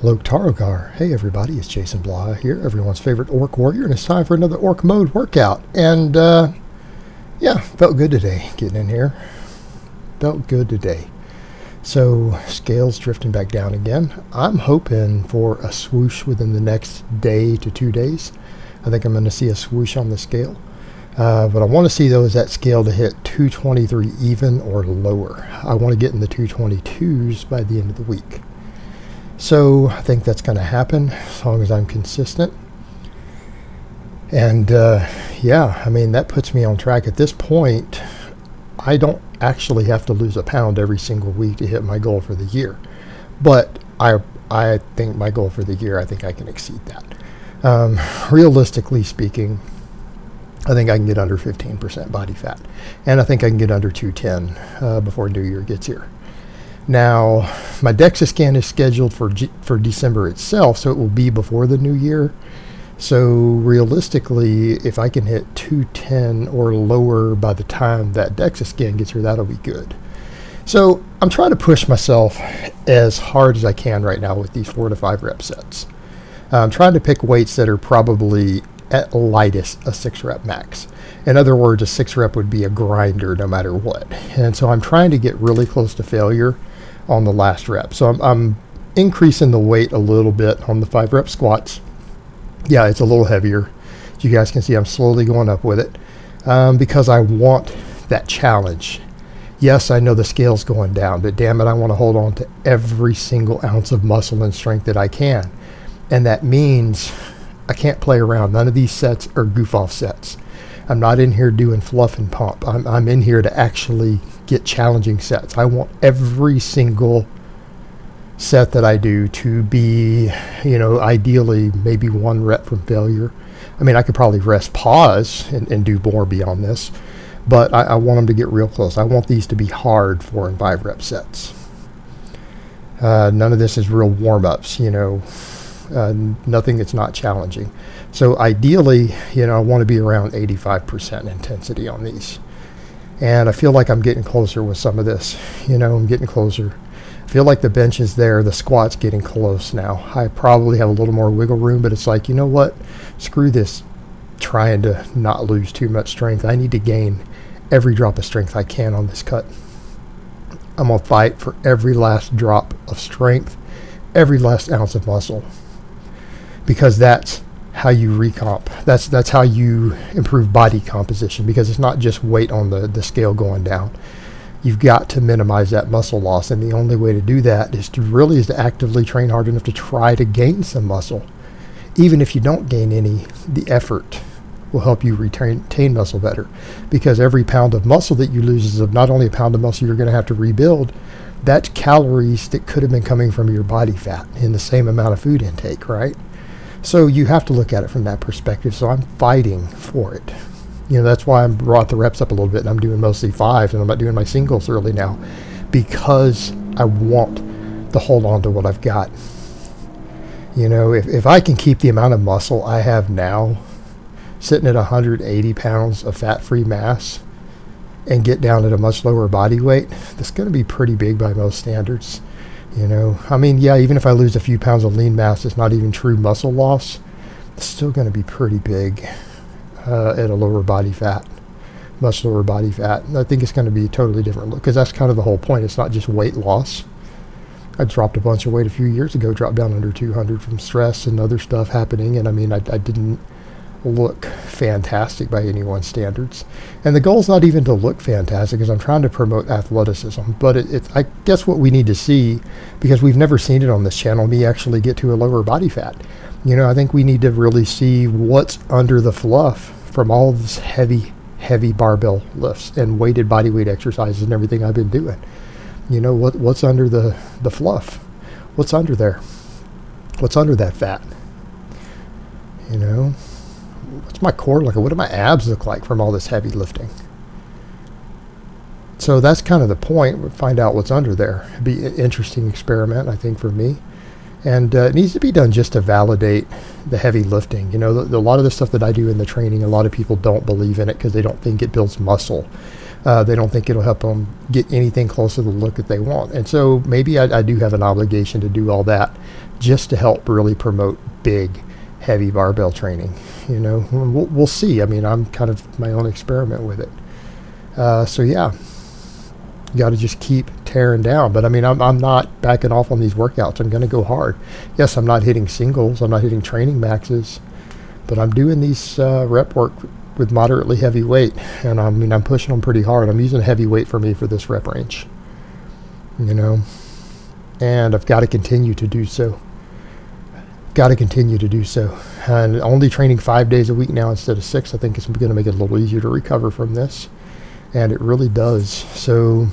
Hello Tarogar. Hey everybody, it's Jason Blah here, everyone's favorite orc warrior, and it's time for another orc mode workout. And yeah, felt good today getting in here. Felt good today. So scales drifting back down again. I'm hoping for a swoosh within the next day to 2 days. I think I'm going to see a swoosh on the scale. What I want to see though is that scale to hit 223 even or lower. I want to get in the 222s by the end of the week. So I think that's going to happen as long as I'm consistent. And yeah, I mean, that puts me on track. At this point, I don't actually have to lose a pound every single week to hit my goal for the year. But I think my goal for the year, I think I can exceed that. Realistically speaking, I think I can get under 15% body fat. And I think I can get under 210 before New Year gets here. Now, my DEXA scan is scheduled for December itself, so it will be before the new year. So realistically, if I can hit 210 or lower by the time that DEXA scan gets here, that'll be good. So I'm trying to push myself as hard as I can right now with these 4 to 5 rep sets. I'm trying to pick weights that are probably at lightest a 6 rep max. In other words, a 6 rep would be a grinder no matter what. And so I'm trying to get really close to failure on the last rep. So I'm increasing the weight a little bit on the 5 rep squats. Yeah, it's a little heavier. As you guys can see, I'm slowly going up with it because I want that challenge. Yes, I know the scale's going down, but damn it, I want to hold on to every single ounce of muscle and strength that I can. And that means I can't play around. None of these sets are goof off sets. I'm not in here doing fluff and pump. I'm in here to actually get challenging sets. I want every single set that I do to be, you know, ideally maybe 1 rep from failure. I mean, I could probably rest pause and do more beyond this, but I want them to get real close. I want these to be hard 4 and 5 rep sets. None of this is real warm-ups, you know. Nothing that's not challenging. So ideally, you know, I want to be around 85% intensity on these. And I feel like I'm getting closer with some of this. You know, I'm getting closer. I feel like the bench is there. The squat's getting close now. I probably have a little more wiggle room, but it's like, you know what? Screw this trying to not lose too much strength. I need to gain every drop of strength I can on this cut. I'm going to fight for every last drop of strength, every last ounce of muscle. Because that's how you recomp. That's how you improve body composition, because it's not just weight on the scale going down. You've got to minimize that muscle loss, and the only way to do that is to actively train hard enough to try to gain some muscle. Even if you don't gain any, the effort will help you retain muscle better, because every pound of muscle that you lose is not only a pound of muscle you're going to have to rebuild, that's calories that could have been coming from your body fat in the same amount of food intake, right? So you have to look at it from that perspective. So I'm fighting for it. You know, that's why I brought the reps up a little bit, and I'm doing mostly 5s, and I'm not doing my singles early now, because I want to hold on to what I've got. You know, if I can keep the amount of muscle I have now, sitting at 180 pounds of fat-free mass, and get down at a much lower body weight, that's going to be pretty big by most standards. You know, I mean, yeah, even if I lose a few pounds of lean mass, it's not even true muscle loss. It's still going to be pretty big at a lower body fat, much lower body fat. And I think it's going to be a totally different look, because that's kind of the whole point. It's not just weight loss. I dropped a bunch of weight a few years ago, dropped down under 200 from stress and other stuff happening. And I mean, I didn't look fantastic by anyone's standards, and the goal is not even to look fantastic, because I'm trying to promote athleticism. But it's I guess what we need to see, because we've never seen it on this channel, me actually get to a lower body fat. You know, I think we need to really see what's under the fluff from all this heavy barbell lifts and weighted body weight exercises and everything I've been doing. You know, what's under the fluff? What's under there? What's under that fat? You know, what's my core look like? What do my abs look like from all this heavy lifting? So that's kind of the point. We'll find out what's under there. It'd be an interesting experiment, I think, for me. And it needs to be done just to validate the heavy lifting. You know, a lot of the stuff that I do in the training, a lot of people don't believe in it because they don't think it builds muscle. They don't think it'll help them get anything close to the look that they want. And so maybe I do have an obligation to do all that just to help really promote big, heavy barbell training. You know, we'll see. I mean, I'm kind of my own experiment with it. So yeah, you got to just keep tearing down. But I mean, I'm not backing off on these workouts. I'm going to go hard. Yes, I'm not hitting singles. I'm not hitting training maxes. But I'm doing these rep work with moderately heavy weight, and I mean, I'm pushing them pretty hard. I'm using heavy weight for me for this rep range, you know, and I've got to continue to do so. Got to continue to do so. And only training 5 days a week now instead of 6, I think it's going to make it a little easier to recover from this, and it really does. So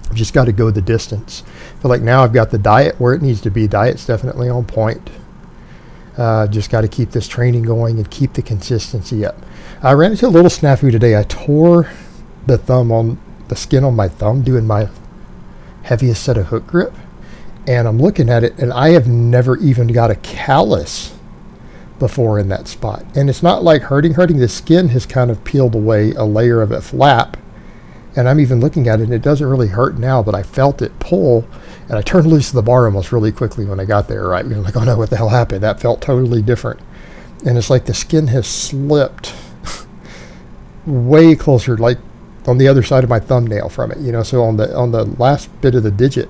I've just got to go the distance. I feel like now I've got the diet where it needs to be. Diet's definitely on point. Just got to keep this training going and keep the consistency up. I ran into a little snafu today. I tore the skin on my thumb doing my heaviest set of hook grip, and I'm looking at it, and I have never even got a callus before in that spot. And it's not like hurting. The skin has kind of peeled away a layer of it flap, and I'm even looking at it, and it doesn't really hurt now, but I felt it pull, and I turned loose the bar almost really quickly when I got there, right? I'm like, oh no, what the hell happened? That felt totally different. And it's like the skin has slipped way closer, like on the other side of my thumbnail from it, you know, so on the last bit of the digit.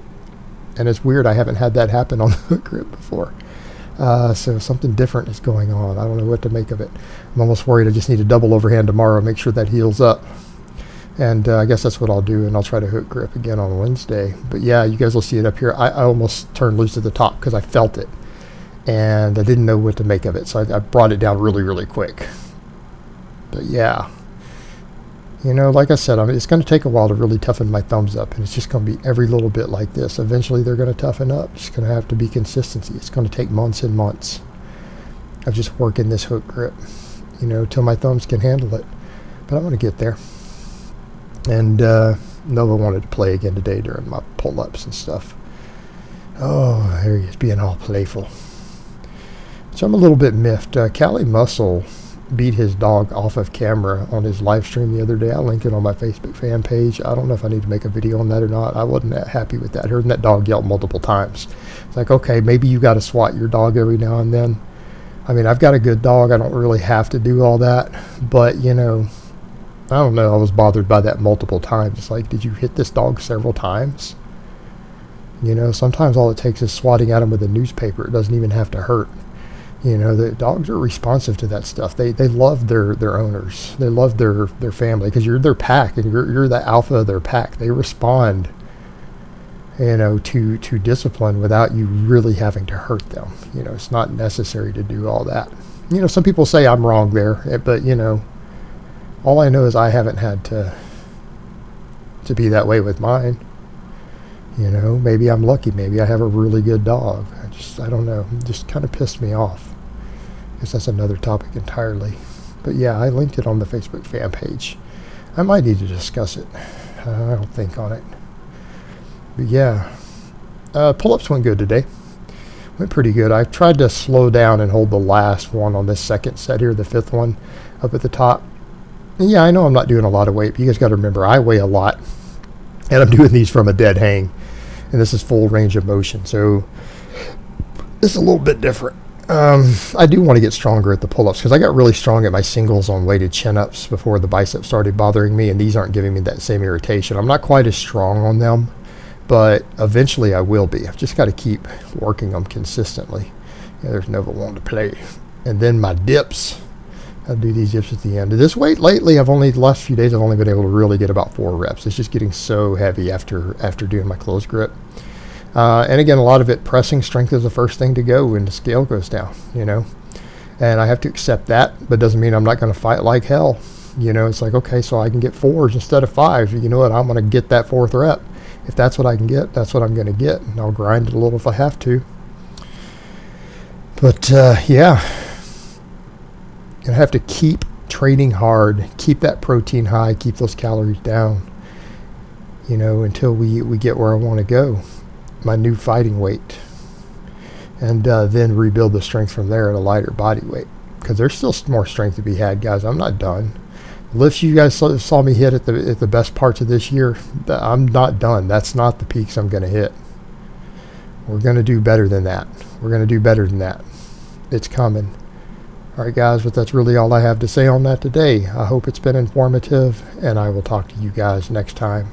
And it's weird, I haven't had that happen on the hook grip before. So something different is going on. I don't know what to make of it. I'm almost worried I just need a double overhand tomorrow, make sure that heals up. And I guess that's what I'll do, and I'll try to hook grip again on Wednesday. But yeah, you guys will see it up here. I almost turned loose at the top because I felt it, and I didn't know what to make of it, so I brought it down really, really quick. But yeah, you know, like I said, I mean, it's going to take a while to really toughen my thumbs up, and it's just going to be every little bit like this. Eventually, they're going to toughen up. It's going to have to be consistency. It's going to take months and months of just working this hook grip, you know, till my thumbs can handle it. But I'm going to get there. And Nova wanted to play again today during my pull-ups and stuff. Oh, there he is, being all playful. So I'm a little bit miffed. Cali Muscle beat his dog off of camera on his live stream the other day. I linked it on my Facebook fan page. I don't know if I need to make a video on that or not. I wasn't that happy with that. I heard that dog yelp multiple times. It's like, okay, maybe you got to swat your dog every now and then. I mean, I've got a good dog. I don't really have to do all that. But, you know, I don't know. I was bothered by that multiple times. It's like, did you hit this dog several times? You know, sometimes all it takes is swatting at him with a newspaper. It doesn't even have to hurt. You know, the dogs are responsive to that stuff. They love their owners. They love their family because you're their pack, and you're the alpha of their pack. They respond, you know, to discipline without you really having to hurt them. You know, it's not necessary to do all that. You know, some people say I'm wrong there, but, you know, all I know is I haven't had to be that way with mine. You know, maybe I'm lucky. Maybe I have a really good dog. I don't know. It just kind of pissed me off. I guess that's another topic entirely. But yeah, I linked it on the Facebook fan page. I might need to discuss it. I don't think on it. But yeah, pull-ups went good today. Went pretty good. I tried to slow down and hold the last one on this second set here, the fifth one, up at the top. And yeah, I know I'm not doing a lot of weight, but you guys got to remember I weigh a lot, and I'm doing these from a dead hang, and this is full range of motion, so it's a little bit different. I do want to get stronger at the pull-ups because I got really strong at my singles on weighted chin-ups before the biceps started bothering me, and these aren't giving me that same irritation. I'm not quite as strong on them, but eventually I will be. I've just got to keep working them consistently. Yeah, there's Nova wanting to play. And then my dips. I'll do these dips at the end. This weight lately, the last few days, I've only been able to really get about 4 reps. It's just getting so heavy after doing my close grip. And again, a lot of it, pressing strength is the first thing to go when the scale goes down, you know. And I have to accept that, but doesn't mean I'm not going to fight like hell. You know, it's like, okay, so I can get 4s instead of 5s. You know what? I'm going to get that 4th rep. If that's what I can get, that's what I'm going to get. And I'll grind it a little if I have to. But, yeah. I have to keep training hard, keep that protein high, keep those calories down, you know, until we get where I want to go, my new fighting weight, and then rebuild the strength from there at a lighter body weight, because there's still more strength to be had, guys. I'm not done. lifts you guys saw me hit at the best parts of this year, I'm not done. That's not the peaks I'm going to hit. We're going to do better than that. We're going to do better than that. It's coming. All right, guys, but that's really all I have to say on that today. I hope it's been informative, and I will talk to you guys next time.